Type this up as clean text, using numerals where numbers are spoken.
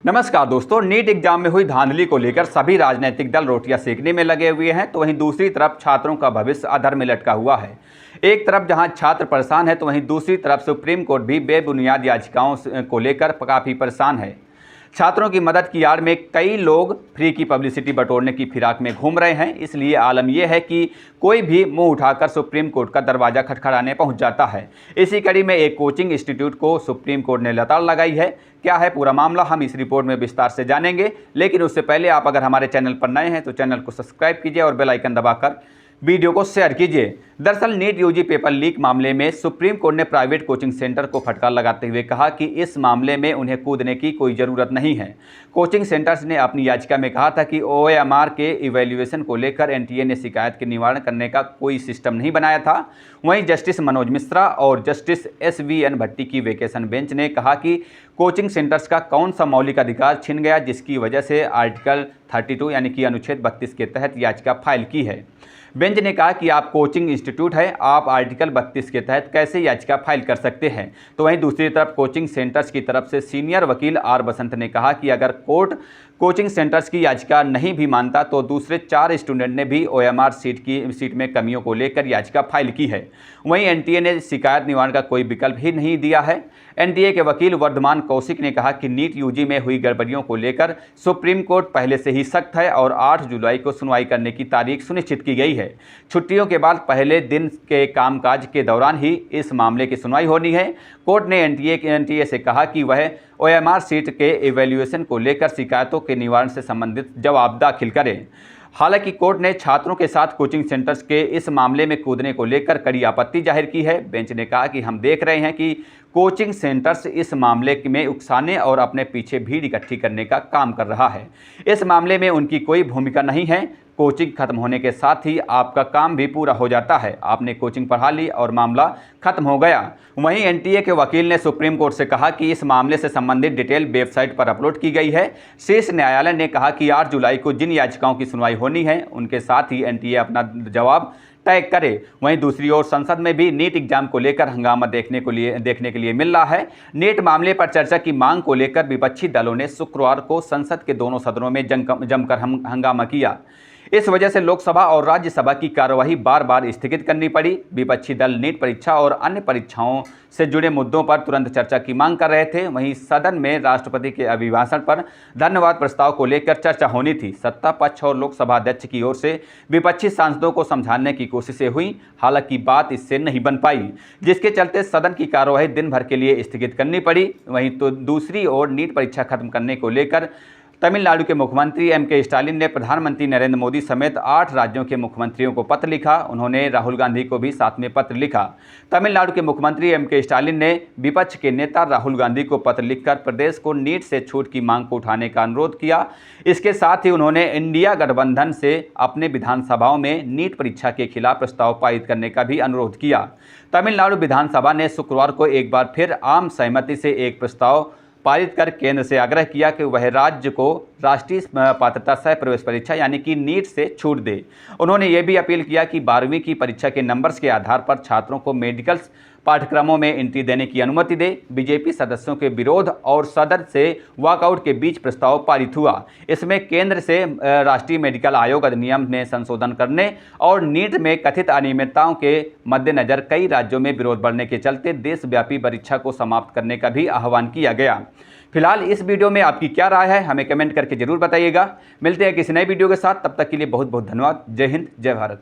नमस्कार दोस्तों, NEET exam में हुई धांधली को लेकर सभी राजनीतिक दल रोटियां सेकने में लगे हुए हैं, तो वहीं दूसरी तरफ छात्रों का भविष्य अधर में लटका हुआ है। एक तरफ जहां छात्र परेशान है, तो वहीं दूसरी तरफ सुप्रीम कोर्ट भी बेबुनियाद याचिकाओं को लेकर काफ़ी परेशान है। छात्रों की मदद की आड़ में कई लोग फ्री की पब्लिसिटी बटोरने की फिराक में घूम रहे हैं। इसलिए आलम यह है कि कोई भी मुंह उठाकर सुप्रीम कोर्ट का दरवाजा खटखटाने पहुंच जाता है। इसी कड़ी में एक कोचिंग इंस्टीट्यूट को सुप्रीम कोर्ट ने लताड़ लगाई है। क्या है पूरा मामला, हम इस रिपोर्ट में विस्तार से जानेंगे। लेकिन उससे पहले आप अगर हमारे चैनल पर नए हैं तो चैनल को सब्सक्राइब कीजिए और बेल आइकन दबाकर वीडियो को शेयर कीजिए। दरअसल नीट यूजी पेपर लीक मामले में सुप्रीम कोर्ट ने प्राइवेट कोचिंग सेंटर को फटकार लगाते हुए कहा कि इस मामले में उन्हें कूदने की कोई ज़रूरत नहीं है। कोचिंग सेंटर्स ने अपनी याचिका में कहा था कि ओएमआर के इवैल्यूएशन को लेकर एनटीए ने शिकायत के निवारण करने का कोई सिस्टम नहीं बनाया था। वहीं जस्टिस मनोज मिश्रा और जस्टिस एसवीएन भट्टी की वेकेशन बेंच ने कहा कि कोचिंग सेंटर्स का कौन सा मौलिक अधिकार छिन गया जिसकी वजह से आर्टिकल 32 यानी कि अनुच्छेद 32 के तहत याचिका फाइल की है। बेंच ने कहा कि आप कोचिंग इंस्टीट्यूट है, आप आर्टिकल 32 के तहत कैसे याचिका फाइल कर सकते हैं। तो वहीं दूसरी तरफ कोचिंग सेंटर्स की तरफ से सीनियर वकील आर बसंत ने कहा कि अगर कोर्ट कोचिंग सेंटर्स की याचिका नहीं भी मानता तो दूसरे 4 स्टूडेंट ने भी ओएमआर सीट में कमियों को लेकर याचिका फाइल की है। वहीं एनटीए ने शिकायत निवारण का कोई विकल्प ही नहीं दिया है। एनटीए के वकील वर्धमान कौशिक ने कहा कि नीट यूजी में हुई गड़बड़ियों को लेकर सुप्रीम कोर्ट पहले से ही सख्त है और 8 जुलाई को सुनवाई करने की तारीख सुनिश्चित की गई है। छुट्टियों के बाद पहले दिन के कामकाज के दौरान ही इस मामले की सुनवाई होनी है। कोर्ट ने एनटीए से कहा कि वह ओएमआर सीट के इवैल्यूएशन को लेकर शिकायतों के निवारण से संबंधित जवाब दाखिल करे। हालांकि कोर्ट ने छात्रों के साथ कोचिंग सेंटर्स के इस मामले में कूदने को लेकर कड़ी आपत्ति जाहिर की है। बेंच ने कहा कि हम देख रहे हैं कि कोचिंग सेंटर्स इस मामले में उकसाने और अपने पीछे भीड़ इकट्ठी करने का काम कर रहा है। इस मामले में उनकी कोई भूमिका नहीं है। कोचिंग खत्म होने के साथ ही आपका काम भी पूरा हो जाता है। आपने कोचिंग पढ़ा ली और मामला खत्म हो गया। वहीं एनटीए के वकील ने सुप्रीम कोर्ट से कहा कि इस मामले से संबंधित डिटेल वेबसाइट पर अपलोड की गई है। शीर्ष न्यायालय ने कहा कि 8 जुलाई को जिन याचिकाओं की सुनवाई होनी है उनके साथ ही एनटीए अपना जवाब तय करे। वहीं दूसरी ओर संसद में भी नीट एग्जाम को लेकर हंगामा देखने के लिए मिल रहा है। नीट मामले पर चर्चा की मांग को लेकर विपक्षी दलों ने शुक्रवार को संसद के दोनों सदनों में जमकर हंगामा किया। इस वजह से लोकसभा और राज्यसभा की कार्यवाही बार बार स्थगित करनी पड़ी। विपक्षी दल नीट परीक्षा और अन्य परीक्षाओं से जुड़े मुद्दों पर तुरंत चर्चा की मांग कर रहे थे। वहीं सदन में राष्ट्रपति के अभिभाषण पर धन्यवाद प्रस्ताव को लेकर चर्चा होनी थी। सत्ता पक्ष और लोकसभा अध्यक्ष की ओर से विपक्षी सांसदों को समझाने की कोशिशें हुई, हालांकि बात इससे नहीं बन पाई, जिसके चलते सदन की कार्यवाही दिन भर के लिए स्थगित करनी पड़ी। वहीं तो दूसरी ओर नीट परीक्षा खत्म करने को लेकर तमिलनाडु के मुख्यमंत्री एमके स्टालिन ने प्रधानमंत्री नरेंद्र मोदी समेत 8 राज्यों के मुख्यमंत्रियों को पत्र लिखा। उन्होंने राहुल गांधी को भी साथ में पत्र लिखा। तमिलनाडु के मुख्यमंत्री एमके स्टालिन ने विपक्ष के नेता राहुल गांधी को पत्र लिखकर प्रदेश को नीट से छूट की मांग को उठाने का अनुरोध किया। इसके साथ ही उन्होंने इंडिया गठबंधन से अपने विधानसभाओं में नीट परीक्षा के खिलाफ प्रस्ताव पारित करने का भी अनुरोध किया। तमिलनाडु विधानसभा ने शुक्रवार को एक बार फिर आम सहमति से एक प्रस्ताव पारित कर केंद्र से आग्रह किया कि वह राज्य को राष्ट्रीय पात्रता सह प्रवेश परीक्षा यानी कि नीट से छूट दे। उन्होंने ये भी अपील किया कि 12वीं की परीक्षा के नंबर्स के आधार पर छात्रों को मेडिकल पाठ्यक्रमों में एंट्री देने की अनुमति दे। बीजेपी सदस्यों के विरोध और सदन से वॉकआउट के बीच प्रस्ताव पारित हुआ। इसमें केंद्र से राष्ट्रीय मेडिकल आयोग अधिनियम में संशोधन करने और नीट में कथित अनियमितताओं के मद्देनजर कई राज्यों में विरोध बढ़ने के चलते देशव्यापी परीक्षा को समाप्त करने का भी आह्वान किया गया। फिलहाल इस वीडियो में आपकी क्या राय है, हमें कमेंट करके जरूर बताइएगा। मिलते हैं किसी नए वीडियो के साथ, तब तक के लिए बहुत बहुत धन्यवाद। जय हिंद, जय भारत।